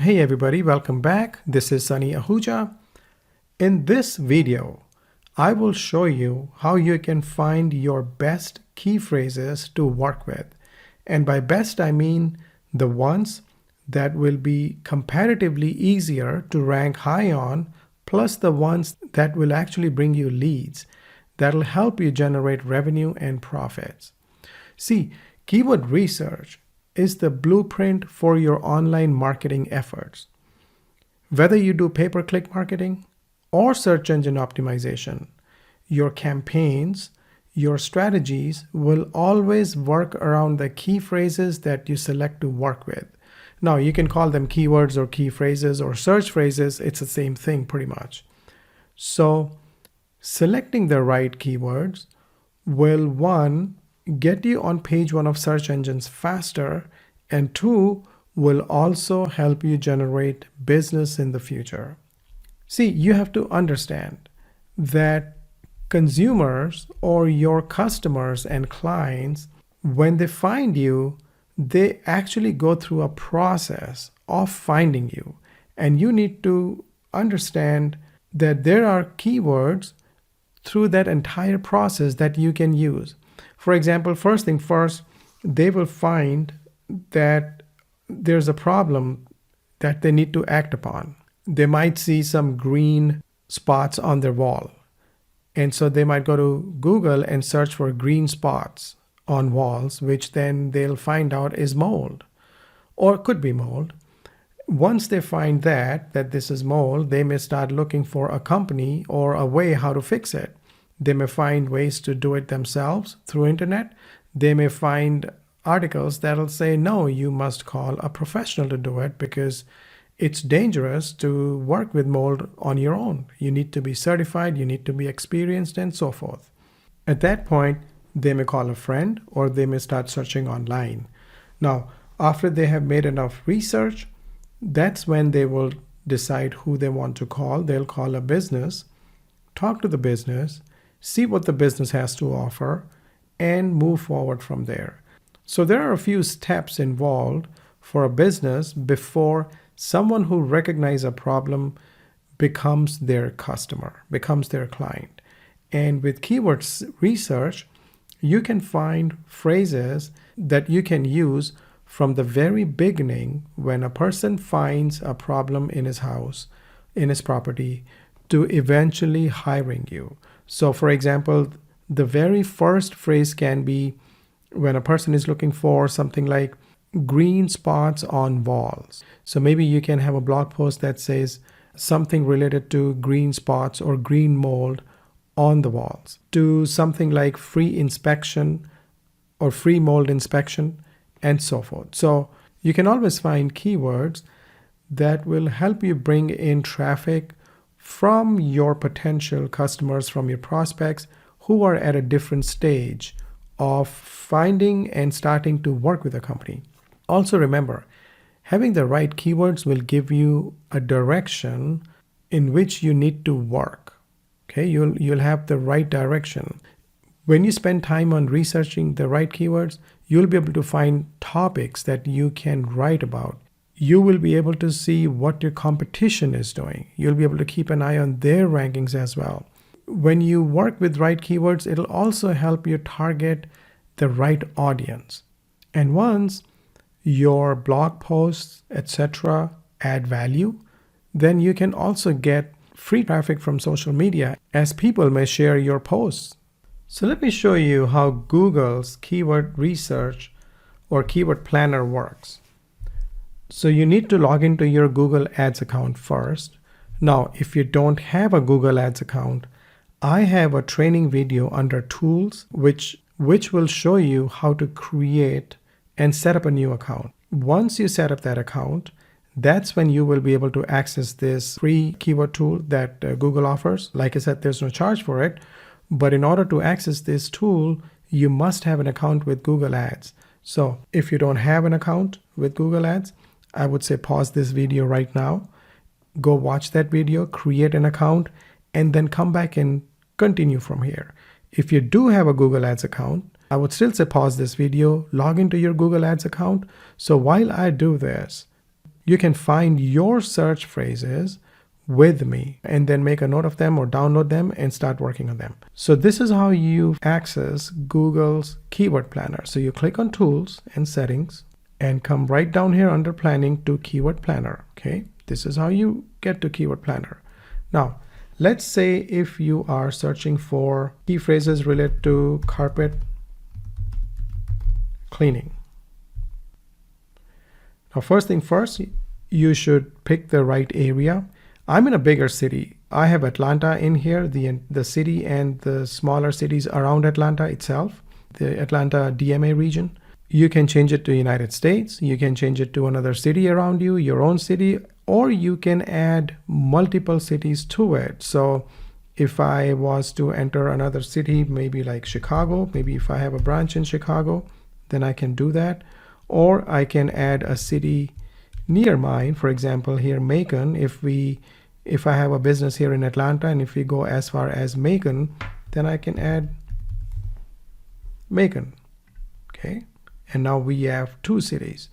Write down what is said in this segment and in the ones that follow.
Hey everybody, welcome back. This is Sonny Ahuja. In this video, I will show you how you can find your best key phrases to work with. And by best, I mean the ones that will be comparatively easier to rank high on, plus the ones that will actually bring you leads that'll help you generate revenue and profits. See, keyword research is the blueprint for your online marketing efforts. Whether you do pay-per-click marketing or search engine optimization, your campaigns, your strategies will always work around the key phrases that you select to work with. Now, you can call them keywords or key phrases or search phrases. It's the same thing pretty much. So, selecting the right keywords will, one, get you on page one of search engines faster, and two, will also help you generate business in the future. See, you have to understand that consumers or your customers and clients, when they find you, they actually go through a process of finding you. And you need to understand that there are keywords through that entire process that you can use. For example, first thing first, they will find that there's a problem that they need to act upon. They might see some green spots on their wall. And so they might go to Google and search for green spots on walls, which then they'll find out is mold, or could be mold. Once they find that this is mold, they may start looking for a company or a way how to fix it. They may find ways to do it themselves through internet. They may find articles that'll say, no, you must call a professional to do it because it's dangerous to work with mold on your own. You need to be certified, you need to be experienced, and so forth. At that point, they may call a friend or they may start searching online. Now, after they have made enough research, that's when they will decide who they want to call. They'll call a business, talk to the business, see what the business has to offer, and move forward from there. So there are a few steps involved for a business before someone who recognizes a problem becomes their customer, becomes their client. And with keywords research, you can find phrases that you can use from the very beginning when a person finds a problem in his house, in his property, to eventually hiring you. So for example, the very first phrase can be when a person is looking for something like green spots on walls. So maybe you can have a blog post that says something related to green spots or green mold on the walls, to something like free inspection or free mold inspection, and so forth. So you can always find keywords that will help you bring in traffic from your potential customers, from your prospects who are at a different stage of finding and starting to work with a company. Also remember, having the right keywords will give you a direction in which you need to work. Okay, you'll have the right direction. When you spend time on researching the right keywords, you'll be able to find topics that you can write about. You will be able to see what your competition is doing. You'll be able to keep an eye on their rankings as well. When you work with right keywords, it'll also help you target the right audience. And once your blog posts, etc., add value, then you can also get free traffic from social media as people may share your posts. So let me show you how Google's keyword research or keyword planner works. So you need to log into your Google Ads account first. Now, if you don't have a Google Ads account, I have a training video under tools which will show you how to create and set up a new account. Once you set up that account, that's when you will be able to access this free keyword tool that Google offers. Like I said, there's no charge for it, but in order to access this tool, you must have an account with Google Ads. So if you don't have an account with Google Ads, I would say pause this video right now, go watch that video, create an account, and then come back and continue from here. If you do have a Google Ads account, I would still say pause this video, log into your Google Ads account. So while I do this, you can find your search phrases with me and then make a note of them or download them and start working on them. So this is how you access Google's keyword planner. So you click on tools and settings and come right down here under planning to keyword planner. Okay, this is how you get to keyword planner. Now let's say if you are searching for key phrases related to carpet cleaning. Now first thing first, you should pick the right area. I'm in a bigger city. I have Atlanta in here, the city and the smaller cities around Atlanta itself, the Atlanta DMA region. You can change it to United States. You can change it to another city around you, your own city, or you can add multiple cities to it. So if I was to enter another city, maybe like Chicago, maybe if I have a branch in Chicago, then I can do that. Or I can add a city near mine, for example here Macon. If I have a business here in Atlanta and if we go as far as Macon, then I can add Macon. Okay, and now we have 2 cities,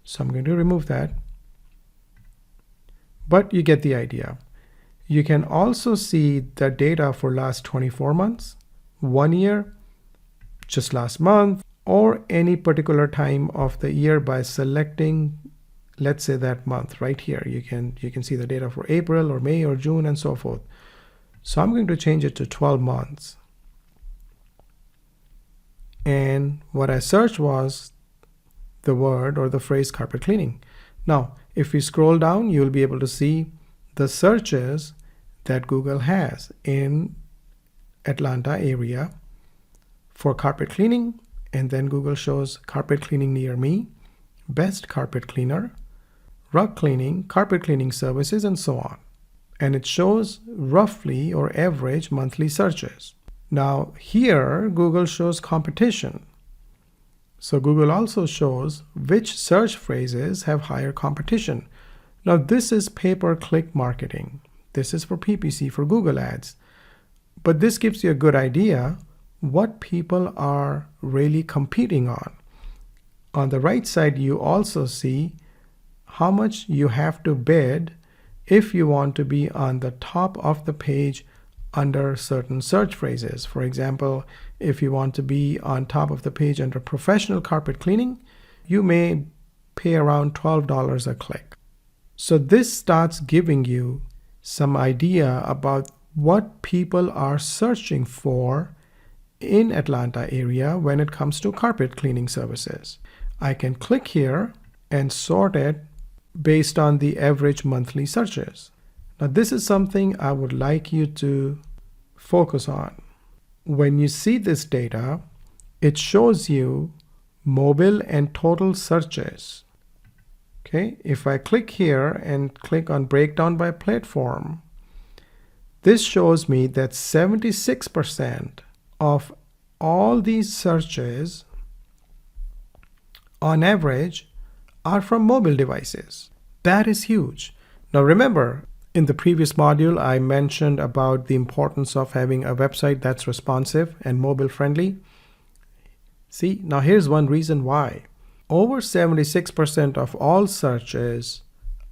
so I'm going to remove that, but you get the idea. You can also see the data for last 24 months, 1 year, just last month, or any particular time of the year by selecting, let's say, that month right here. You can see the data for April or May or June and so forth. So I'm going to change it to 12 months. And what I searched was the word or the phrase carpet cleaning. Now, if we scroll down, you'll be able to see the searches that Google has in Atlanta area for carpet cleaning. And then Google shows carpet cleaning near me, best carpet cleaner, rug cleaning, carpet cleaning services, and so on. And it shows roughly or average monthly searches. Now here Google shows competition. So Google also shows which search phrases have higher competition. Now this is pay-per-click marketing. This is for PPC, for Google ads. But this gives you a good idea what people are really competing on. On the right side, you also see how much you have to bid if you want to be on the top of the page under certain search phrases. For example, if you want to be on top of the page under professional carpet cleaning, you may pay around $12 a click. So this starts giving you some idea about what people are searching for in Atlanta area when it comes to carpet cleaning services. I can click here and sort it based on the average monthly searches. Now this is something I would like you to focus on. When you see this data, it shows you mobile and total searches. Okay, if I click here and click on breakdown by platform, this shows me that 76% of all these searches on average are from mobile devices. That is huge. Now remember, in the previous module I mentioned about the importance of having a website that's responsive and mobile friendly. See, now here's one reason why. Over 76% of all searches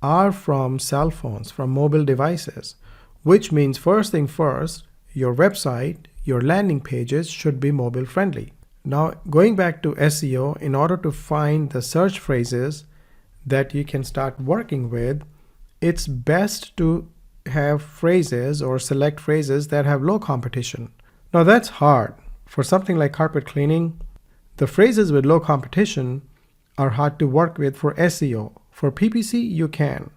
are from cell phones, from mobile devices, which means first thing first, your website, your landing pages should be mobile friendly. Now going back to SEO, in order to find the search phrases that you can start working with, it's best to have phrases or select phrases that have low competition. Now that's hard. For something like carpet cleaning, the phrases with low competition are hard to work with for SEO. For PPC, you can.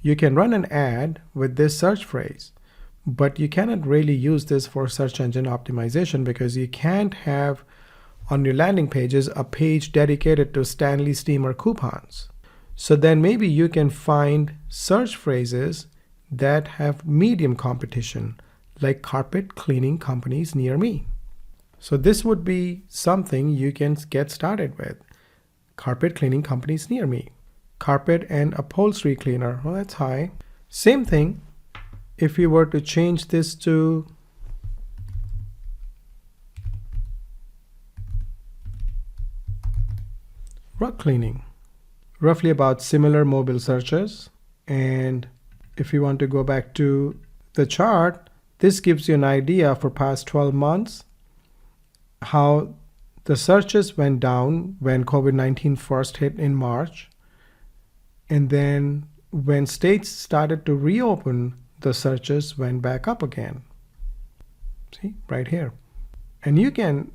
You can run an ad with this search phrase, but you cannot really use this for search engine optimization because you can't have on your landing pages a page dedicated to Stanley Steamer coupons. So then maybe you can find search phrases that have medium competition, like carpet cleaning companies near me. So this would be something you can get started with. Carpet cleaning companies near me. Carpet and upholstery cleaner, well, that's high. Same thing if you were to change this to rug cleaning. roughly about similar mobile searches. And if you want to go back to the chart, this gives you an idea for past 12 months how the searches went down when COVID-19 first hit in March. And then when states started to reopen, the searches went back up again. See, right here. And you can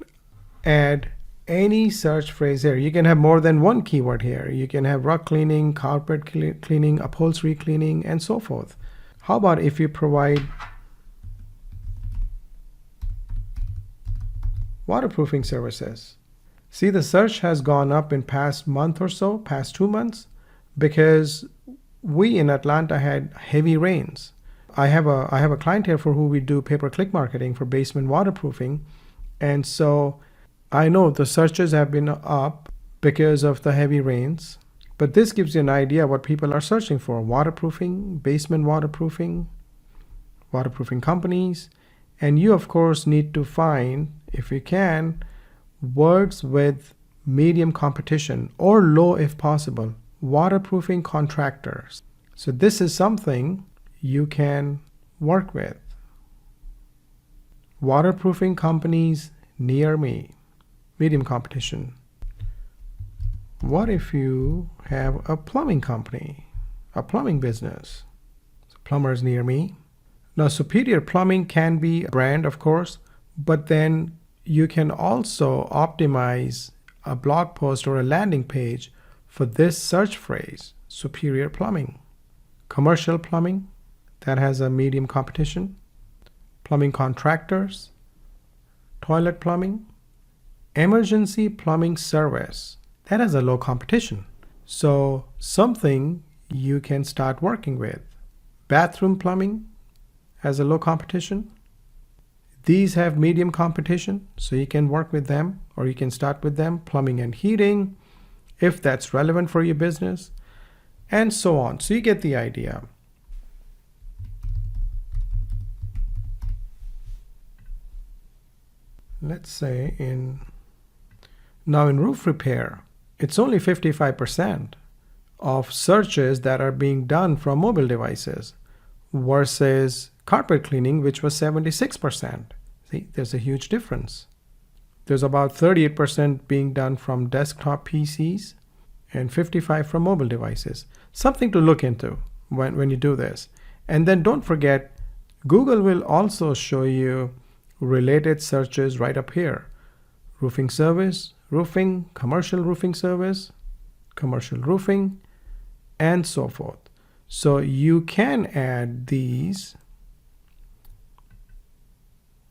add any search phrase here. You can have more than one keyword here. You can have rug cleaning, carpet cleaning, upholstery cleaning, and so forth. How about if you provide waterproofing services? See, the search has gone up in past month or so, past 2 months, because we in Atlanta had heavy rains. I have a client here for who we do pay-per-click marketing for basement waterproofing. And so I know the searches have been up because of the heavy rains, but this gives you an idea what people are searching for: waterproofing, basement waterproofing, waterproofing companies. And you, of course, need to find, if you can, words with medium competition or low if possible. Waterproofing contractors. So this is something you can work with. Waterproofing companies near me. Medium competition. What if you have a plumbing company, a plumbing business? So plumbers near me. Now, Superior Plumbing can be a brand, of course, but then you can also optimize a blog post or a landing page for this search phrase, Superior Plumbing. Commercial plumbing, that has a medium competition. Plumbing contractors. Toilet plumbing. Emergency plumbing service, that has a low competition. So something you can start working with. Bathroom plumbing has a low competition. These have medium competition, so you can work with them or you can start with them. Plumbing and heating, if that's relevant for your business, and so on. So you get the idea. Let's say in roof repair, it's only 55% of searches that are being done from mobile devices versus carpet cleaning, which was 76%. See, there's a huge difference. There's about 38% being done from desktop PCs and 55% from mobile devices. Something to look into when you do this. And then don't forget, Google will also show you related searches right up here. Roofing service, roofing, commercial roofing service, commercial roofing, and so forth. So you can add these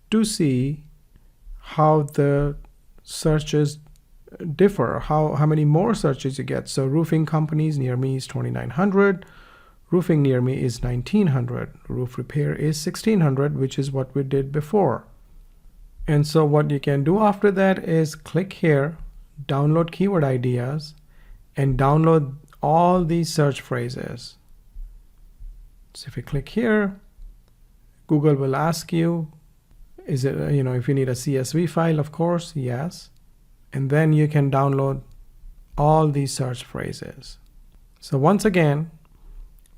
to see how the searches differ, how many more searches you get. So roofing companies near me is 2,900. Roofing near me is 1,900. Roof repair is 1,600, which is what we did before. And so what you can do after that is click here, download keyword ideas, and download all these search phrases. So if you click here, Google will ask you, is it, if you need a CSV file, of course, yes. And then you can download all these search phrases. So once again,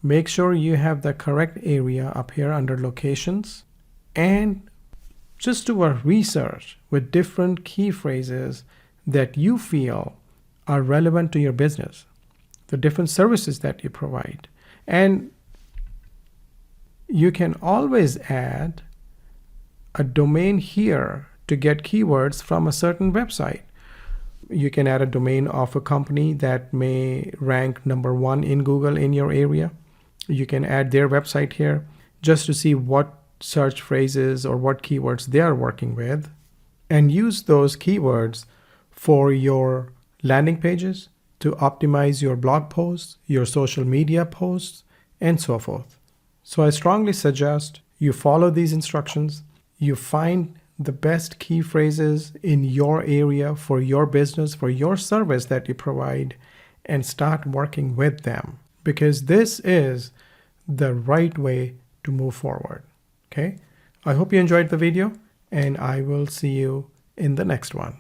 make sure you have the correct area up here under locations, and just do a research with different key phrases that you feel are relevant to your business, the different services that you provide. And you can always add a domain here to get keywords from a certain website. You can add a domain of a company that may rank number 1 in Google in your area. You can add their website here just to see what search phrases or what keywords they are working with, and use those keywords for your landing pages to optimize your blog posts, your social media posts, and so forth. So I strongly suggest you follow these instructions. You find the best key phrases in your area for your business, for your service that you provide, and start working with them, because this is the right way to move forward. Okay, I hope you enjoyed the video, and I will see you in the next one.